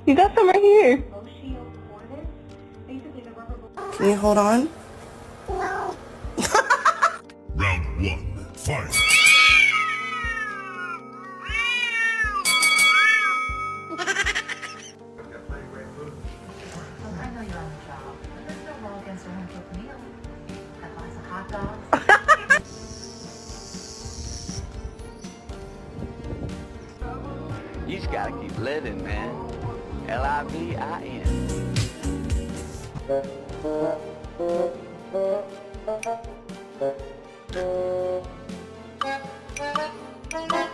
You got some right here. Can you hold on? Round one, fight. I know you're on the job, but there's no law against a home-cooked meal. A glass of hot dogs. You just gotta keep living, man. Livin.